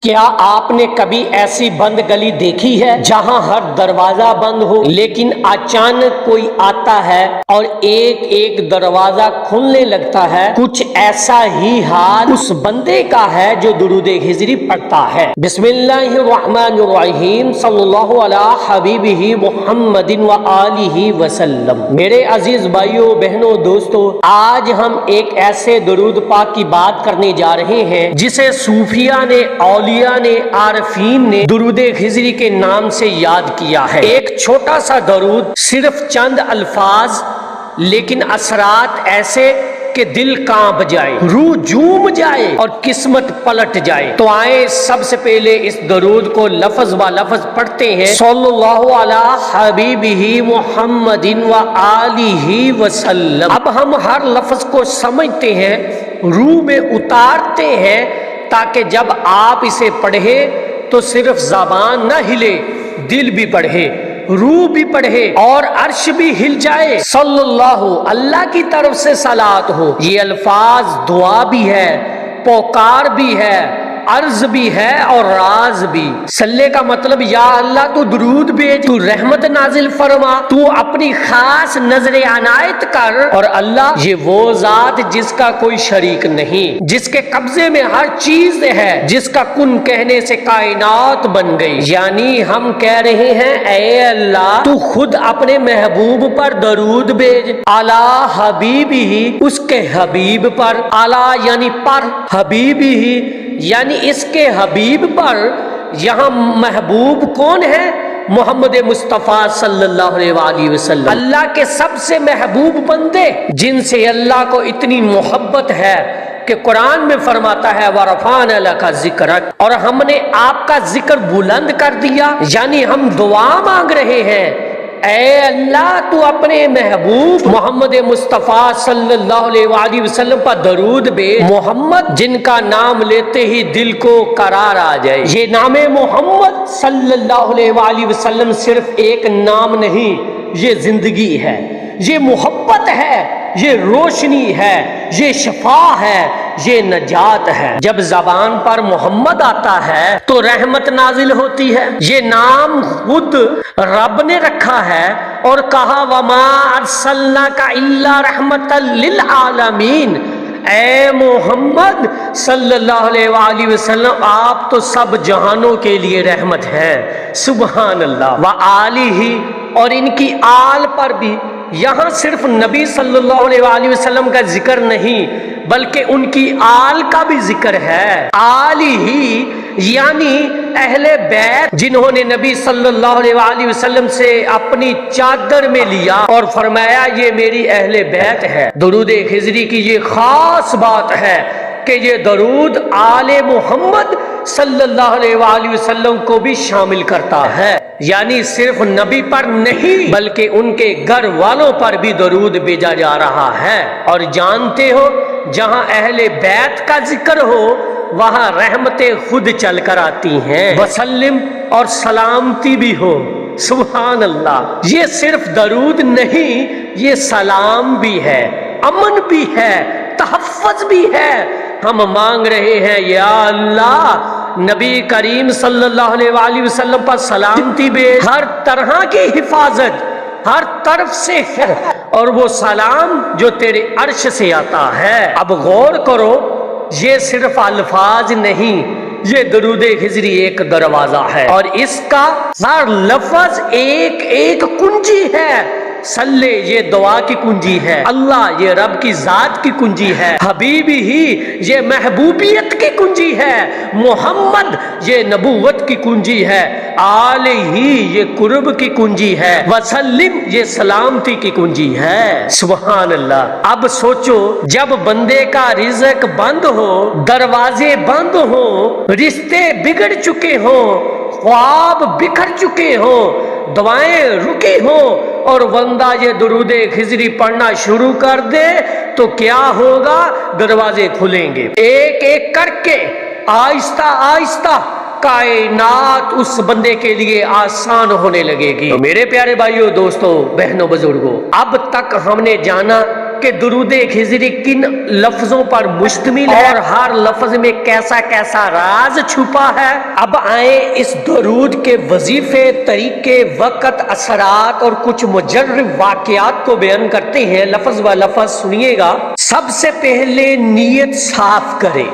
کیا آپ نے کبھی ایسی بند گلی دیکھی ہے جہاں ہر دروازہ بند ہو لیکن اچانک کوئی آتا ہے اور ایک ایک دروازہ کھلنے لگتا ہے؟ کچھ ایسا ہی حال اس بندے کا ہے جو درود ہجری پڑھتا ہے۔ بسم اللہ الرحمن الرحیم، صلی اللہ علی حبیبہ محمد وآلہ وسلم۔ میرے عزیز بھائیوں، بہنوں، دوستوں، آج ہم ایک ایسے درود پاک کی بات کرنے جا رہے ہیں جسے صوفیاء نے، اولیاء نے، عارفین نے درود ہجری کے نام سے یاد کیا ہے۔ ایک چھوٹا سا درود، صرف چند الفاظ، لیکن اثرات ایسے کہ دل کانپ جائے، روح جھوم جائے اور قسمت پلٹ جائے۔ تو آئیں سب سے پہلے اس درود کو لفظ با لفظ پڑھتے ہیں۔ صلی اللہ علی حبیبہ محمد وآلہ وسلم۔ اب ہم ہر لفظ کو سمجھتے ہیں، روح میں اتارتے ہیں، تاکہ جب آپ اسے پڑھیں تو صرف زبان نہ ہلے، دل بھی پڑھے، روح بھی پڑھے اور عرش بھی ہل جائے۔ صلی اللہ کی طرف سے صلوات ہو۔ یہ الفاظ دعا بھی ہے، پکار بھی ہے، عرض بھی ہے اور راز بھی۔ صلی کا مطلب یا اللہ تو درود بھیج، تو رحمت نازل فرما، تو اپنی خاص نظر عنایت کر۔ اور اللہ یہ وہ ذات جس کا کوئی شریک نہیں، جس کے قبضے میں ہر چیز ہے، جس کا کن کہنے سے کائنات بن گئی۔ یعنی ہم کہہ رہے ہیں اے اللہ تو خود اپنے محبوب پر درود بھیج، اعلی حبیب ہی، اس کے حبیب پر، اعلی یعنی پر، حبیب ہی یعنی اس کے حبیب پر۔ یہاں محبوب کون ہے؟ محمد مصطفیٰ صلی اللہ علیہ وآلہ وسلم، اللہ کے سب سے محبوب بندے جن سے اللہ کو اتنی محبت ہے کہ قرآن میں فرماتا ہے وَرَفَعْنَا لَكَ ذِكْرَكَ، اور ہم نے آپ کا ذکر بلند کر دیا۔ یعنی ہم دعا مانگ رہے ہیں اے اللہ تو اپنے محبوب محمد مصطفیٰ صلی اللہ علیہ وآلہ وسلم پر درود بھیج۔ محمد جن کا نام لیتے ہی دل کو قرار آ جائے۔ یہ نام محمد صلی اللہ علیہ وآلہ وسلم صرف ایک نام نہیں، یہ زندگی ہے، یہ محبت ہے، یہ روشنی ہے، یہ شفا ہے، یہ نجات ہے۔ جب زبان پر محمد آتا ہے تو رحمت نازل ہوتی ہے۔ یہ نام خود رب نے رکھا ہے اور کہا وَمَا أَرْسَلْنَاكَ إِلَّا رَحْمَةً لِلْعَالَمِينَ، اے محمد صلی اللہ علیہ وآلہ وسلم آپ تو سب جہانوں کے لیے رحمت ہیں۔ سبحان اللہ۔ وآلہ، اور ان کی آل پر بھی۔ یہاں صرف نبی صلی اللہ علیہ وآلہ وسلم کا ذکر نہیں بلکہ ان کی آل کا بھی ذکر ہے۔ آل ہی یعنی اہل بیت جنہوں نے نبی صلی اللہ علیہ وآلہ وسلم سے اپنی چادر میں لیا اور فرمایا یہ میری اہل بیت ہے۔ درود ہجری کی یہ خاص بات ہے کہ یہ درود آل محمد صلی اللہ علیہ وآلہ وسلم کو بھی شامل کرتا ہے۔ یعنی صرف نبی پر نہیں بلکہ ان کے گھر والوں پر بھی درود بھیجا جا رہا ہے۔ اور جانتے ہو جہاں اہل بیت کا ذکر ہو وہاں رحمتیں خود چل کر آتی ہیں، وسلم اور سلامتی بھی ہو۔ سبحان اللہ۔ یہ صرف درود نہیں، یہ سلام بھی ہے، امن بھی ہے، تحفظ بھی ہے۔ ہم مانگ رہے ہیں یا اللہ نبی کریم صلی اللہ علیہ وآلہ وسلم پر سلامتی بھیج، ہر طرح کی حفاظت، ہر طرف سے، اور وہ سلام جو تیرے عرش سے آتا ہے۔ اب غور کرو، یہ صرف الفاظ نہیں، یہ درود ہجری ایک دروازہ ہے اور اس کا ہر لفظ ایک ایک کنجی ہے۔ صلی یہ دعا کی کنجی ہے، اللہ یہ رب کی ذات کی کنجی ہے، حبیب ہی یہ محبوبیت کی کنجی ہے، محمد یہ نبوت کی کنجی ہے، آل ہی یہ قرب کی کنجی ہے، وسلم یہ سلامتی کی کنجی ہے۔ سبحان اللہ۔ اب سوچو جب بندے کا رزق بند ہو، دروازے بند ہو، رشتے بگڑ چکے ہوں، خواب بکھر چکے ہوں، دعائیں رکی ہوں اور بندہ یہ درود ہجری پڑھنا شروع کر دے تو کیا ہوگا؟ دروازے کھلیں گے ایک ایک کر کے، آہستہ آہستہ کائنات اس بندے کے لیے آسان ہونے لگے گی۔ تو میرے پیارے بھائیوں، دوستوں، بہنوں، بزرگوں، اب تک ہم نے جانا کہ درود خضری کن لفظوں پر مشتمل ہے اور ہر لفظ میں کیسا کیسا راز چھپا ہے۔ اب آئیں اس درود کے وظیفے، طریقے، وقت، اثرات اور کچھ مجرب واقعات کو بیان کرتے ہیں، لفظ و لفظ سنیے گا۔ سب سے پہلے نیت صاف کرے،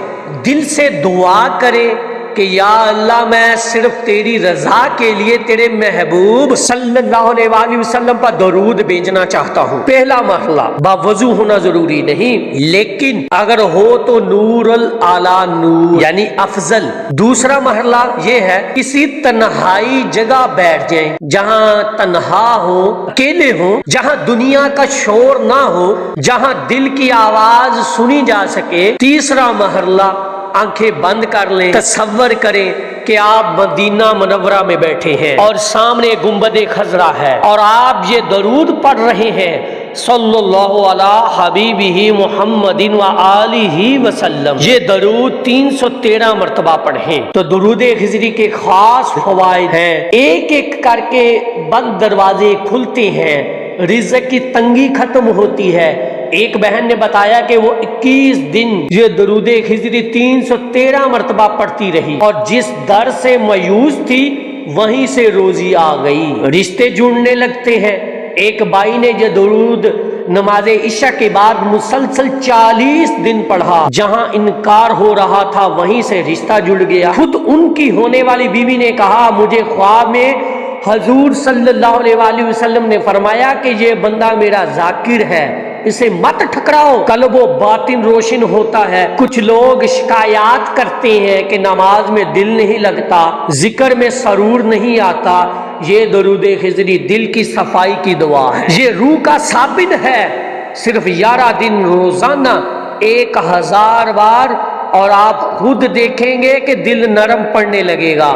دل سے دعا کرے کہ یا اللہ میں صرف تیری رضا کے لیے تیرے محبوب صلی اللہ علیہ وآلہ وسلم پر درود بھیجنا چاہتا ہوں۔ پہلا مرحلہ، باوضو ہونا ضروری نہیں، لیکن اگر ہو تو نور العلا نور یعنی افضل۔ دوسرا مرحلہ یہ ہے کسی تنہائی جگہ بیٹھ جائیں، جہاں تنہا ہو، اکیلے ہو، جہاں دنیا کا شور نہ ہو، جہاں دل کی آواز سنی جا سکے۔ تیسرا مرحلہ، آنکھیں بند کر لیں، تصور کریں کہ آپ مدینہ منورہ میں بیٹھے ہیں اور سامنے گنبد خضرا ہے اور آپ یہ درود پڑھ رہے ہیں، صلی اللہ علی حبیبہ محمد و آلہ وسلم۔ یہ درود 313 مرتبہ پڑھیں تو درود خضری کے خاص فوائد ہیں۔ ایک ایک کر کے بند دروازے کھلتے ہیں، رزق کی تنگی ختم ہوتی ہے۔ ایک بہن نے بتایا کہ وہ 21 دن یہ درود خضری 313 مرتبہ پڑھتی رہی اور جس در سے مایوس تھی وہیں سے روزی آ گئی، رشتے جڑنے لگتے ہیں۔ ایک بائی نے یہ درود نماز عشاء کے بعد مسلسل 40 دن پڑھا، جہاں انکار ہو رہا تھا وہیں سے رشتہ جڑ گیا۔ خود ان کی ہونے والی بیوی نے کہا، مجھے خواب میں حضور صلی اللہ علیہ وآلہ وسلم نے فرمایا کہ یہ بندہ میرا ذاکر ہے، اسے مت ٹھکراؤ، قلب و باطن روشن ہوتا ہے۔ کچھ لوگ شکایات کرتے ہیں کہ نماز میں دل نہیں لگتا، ذکر میں سرور نہیں آتا۔ یہ درود خضری دل کی صفائی کی دعا ہے، یہ روح کا ثابت ہے۔ صرف 11 دن روزانہ 1000 بار اور آپ خود دیکھیں گے کہ دل نرم پڑنے لگے گا،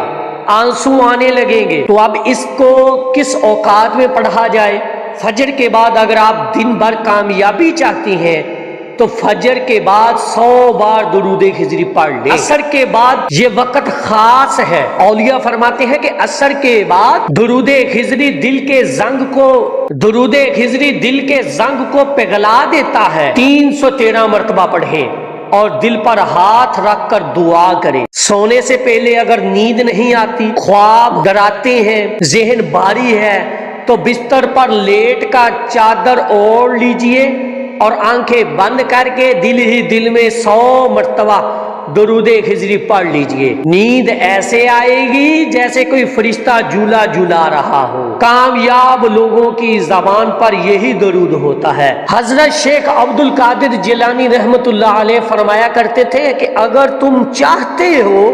آنسو آنے لگیں گے۔ تو اب اس کو کس اوقات میں پڑھا جائے؟ فجر کے بعد اگر آپ دن بھر کامیابی چاہتی ہیں تو فجر کے بعد 100 بار درود خضری پڑھ لیں۔ عصر کے بعد یہ وقت خاص ہے، اولیاء فرماتے ہیں کہ عصر کے بعد درود خضری دل کے زنگ کو پگھلا دیتا ہے۔ 313 مرتبہ پڑھیں اور دل پر ہاتھ رکھ کر دعا کریں۔ سونے سے پہلے اگر نیند نہیں آتی، خواب ڈراتے ہیں، ذہن بھاری ہے، تو بستر پر لیٹ کا چادر اوڑھ لیجئے اور آنکھیں بند کر کے دل ہی دل میں 100 مرتبہ درود خضری پڑھ لیجئے۔ نیند ایسے آئے گی جیسے کوئی فرشتہ جھولا جھلا رہا ہو۔ کامیاب لوگوں کی زبان پر یہی درود ہوتا ہے۔ حضرت شیخ عبد القادر جیلانی رحمت اللہ علیہ فرمایا کرتے تھے کہ اگر تم چاہتے ہو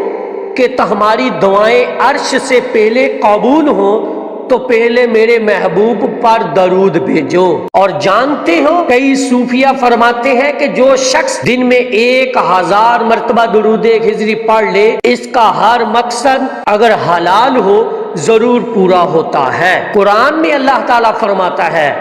کہ تمہاری دعائیں عرش سے پہلے قبول ہوں تو پہلے میرے محبوب پر درود بھیجو۔ اور جانتے ہو کئی صوفیہ فرماتے ہیں کہ جو شخص دن میں 1000 مرتبہ درود خضری پڑھ لے، اس کا ہر مقصد اگر حلال ہو ضرور پورا ہوتا ہے۔ قرآن میں اللہ تعالیٰ فرماتا ہے،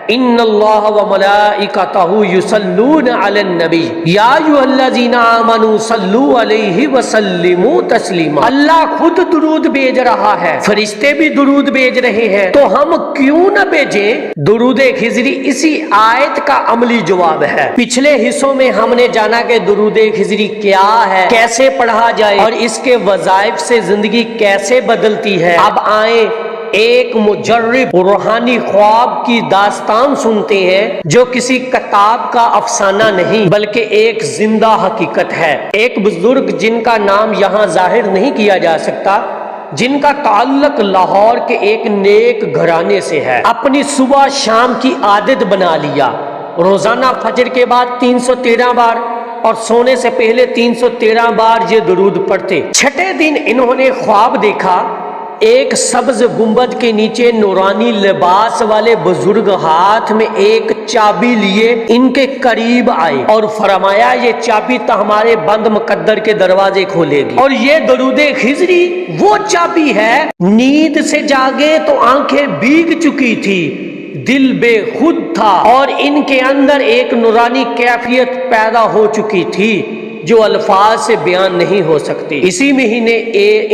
ان اللہ وملائکتہ یصلون علی النبی یا ایھا الذین آمنوا صلوا علیہ وسلموا تسلیما۔ اللہ خود درود بھیج رہا ہے، فرشتے بھی درود بھیج رہے ہیں، تو ہم کیوں نہ بھیجیں؟ درود خضری اسی آیت کا عملی جواب ہے۔ پچھلے حصوں میں ہم نے جانا کہ درود خضری کیا ہے، کیسے پڑھا جائے اور اس کے وظائف سے زندگی کیسے بدلتی ہے۔ اب آئیں ایک مجرب روحانی خواب کی داستان سنتے ہیں جو کسی کتاب کا افسانہ نہیں بلکہ ایک زندہ حقیقت ہے۔ ایک بزرگ جن کا نام یہاں ظاہر نہیں کیا جا سکتا، جن کا تعلق لاہور کے ایک نیک گھرانے سے ہے، اپنی صبح شام کی عادت بنا لیا، روزانہ فجر کے بعد 313 بار اور سونے سے پہلے 313 بار یہ درود پڑھتے۔ چھٹے دن انہوں نے خواب دیکھا، ایک سبز گنبد کے نیچے نورانی لباس والے بزرگ ہاتھ میں ایک چابی لیے ان کے قریب آئے اور فرمایا یہ چابی تمہارے بند مقدر کے دروازے کھولے گی۔ اور یہ درود خضری وہ چابی ہے، نیند سے جاگے تو آنکھیں بھیگ چکی تھی، دل بے خود تھا اور ان کے اندر ایک نورانی کیفیت پیدا ہو چکی تھی جو الفاظ سے بیان نہیں ہو سکتی۔ اسی مہینے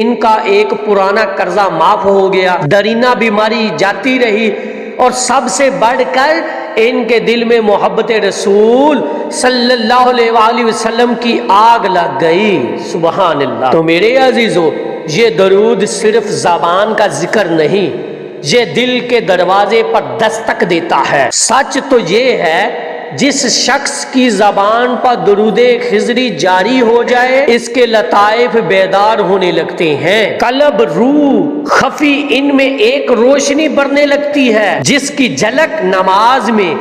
ان کا ایک پرانا قرضہ معاف ہو گیا، درینہ بیماری جاتی رہی اور سب سے بڑھ کر ان کے دل میں محبت رسول صلی اللہ علیہ وآلہ وسلم کی آگ لگ گئی۔ سبحان اللہ۔ تو میرے عزیزو، یہ درود صرف زبان کا ذکر نہیں، یہ دل کے دروازے پر دستک دیتا ہے۔ سچ تو یہ ہے، جس شخص کی زبان پر درود خضری جاری ہو جائے، اس کے لطائف بیدار ہونے لگتے ہیں، قلب، روح، خفی ان میں ایک روشنی بڑھنے لگتی ہے، جس کی جھلک نماز میں،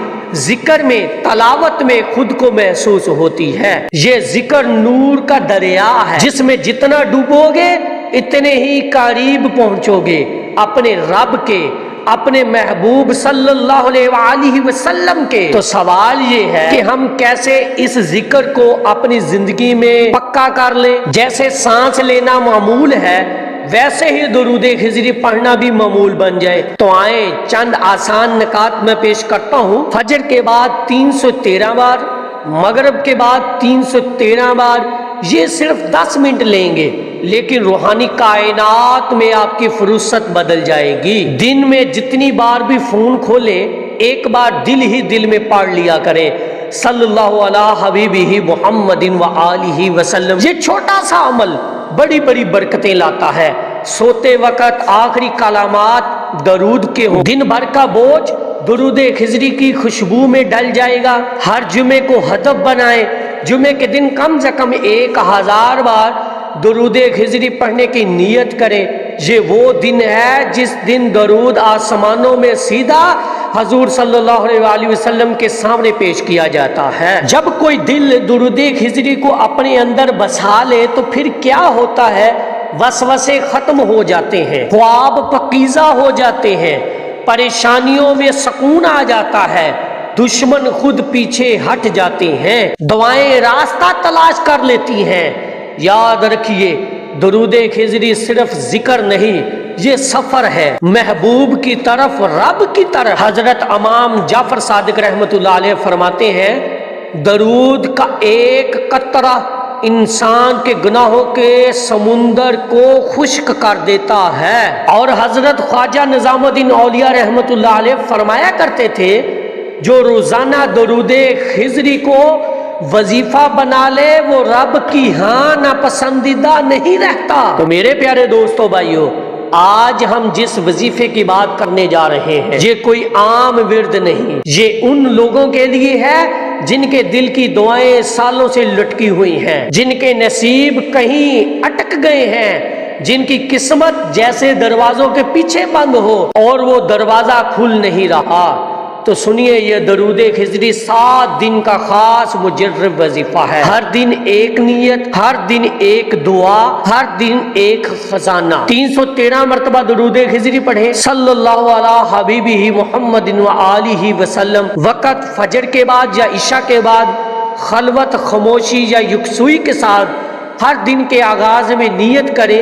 ذکر میں، تلاوت میں خود کو محسوس ہوتی ہے۔ یہ ذکر نور کا دریا ہے، جس میں جتنا ڈوبو گے اتنے ہی قریب پہنچو گے اپنے رب کے، اپنے محبوب صلی اللہ علیہ وآلہ وسلم کے۔ تو سوال یہ ہے کہ ہم کیسے اس ذکر کو اپنی زندگی میں پکا کر لیں۔ جیسے سانس لینا معمول ہے، ویسے ہی درود خضری پڑھنا بھی معمول بن جائے۔ تو آئیں چند آسان نکات میں پیش کرتا ہوں۔ فجر کے بعد 313 بار، مغرب کے بعد 313 بار، یہ صرف 10 منٹ لیں گے، لیکن روحانی کائنات میں آپ کی فروست بدل جائے گی۔ دن میں جتنی بار بھی فون کھولے، ایک بار دل ہی دل میں پڑھ لیا کریں، صلی اللہ علیہ حبیبہ محمد وآلہ وسلم۔ یہ چھوٹا سا عمل بڑی بڑی برکتیں لاتا ہے۔ سوتے وقت آخری کلمات درود کے ہوں، دن بھر کا بوجھ درود خضری کی خوشبو میں ڈل جائے گا۔ ہر جمعے کو ہدف بنائیں، جمعے کے دن کم سے کم 1000 بار درود خضری پڑھنے کی نیت کریں۔ یہ وہ دن ہے جس دن درود آسمانوں میں سیدھا حضور صلی اللہ علیہ وآلہ وسلم کے سامنے پیش کیا جاتا ہے۔ جب کوئی دل درود خضری کو اپنے اندر بسا لے تو پھر کیا ہوتا ہے؟ وسوسے ختم ہو جاتے ہیں، خواب پکیزہ ہو جاتے ہیں، پریشانیوں میں سکون آ جاتا ہے، دشمن خود پیچھے ہٹ جاتے ہیں، دعائیں راستہ تلاش کر لیتی ہیں۔ یاد رکھیے، درود خضری صرف ذکر نہیں، یہ سفر ہے محبوب کی طرف، رب کی طرف۔ حضرت امام جعفر صادق رحمۃ اللہ علیہ فرماتے ہیں، درود کا ایک قطرہ انسان کے گناہوں کے سمندر کو خشک کر دیتا ہے۔ اور حضرت خواجہ نظام الدین اولیاء رحمۃ اللہ علیہ فرمایا کرتے تھے، جو روزانہ درود خضری کو وظیفہ بنا لے وہ رب کی ہاں ناپسندیدہ نہیں رہتا۔ تو میرے پیارے دوستو بھائیو، آج ہم جس وظیفے کی بات کرنے جا رہے ہیں، یہ کوئی عام ورد نہیں، یہ ان لوگوں کے لیے ہے جن کے دل کی دعائیں سالوں سے لٹکی ہوئی ہیں، جن کے نصیب کہیں اٹک گئے ہیں، جن کی قسمت جیسے دروازوں کے پیچھے بند ہو اور وہ دروازہ کھل نہیں رہا۔ تو سنیے، یہ درود خضری 7 دن کا خاص مجرب وظیفہ ہے۔ ہر دن ایک نیت، ہر دن ایک دعا، ہر دن ایک خزانہ۔ 313 مرتبہ درود خضری پڑھیں، صلی اللہ علیہ حبیبہ محمد وآلہ وسلم۔ وقت فجر کے بعد یا عشاء کے بعد، خلوت، خاموشی یا یکسوئی کے ساتھ ہر دن کے آغاز میں نیت کریں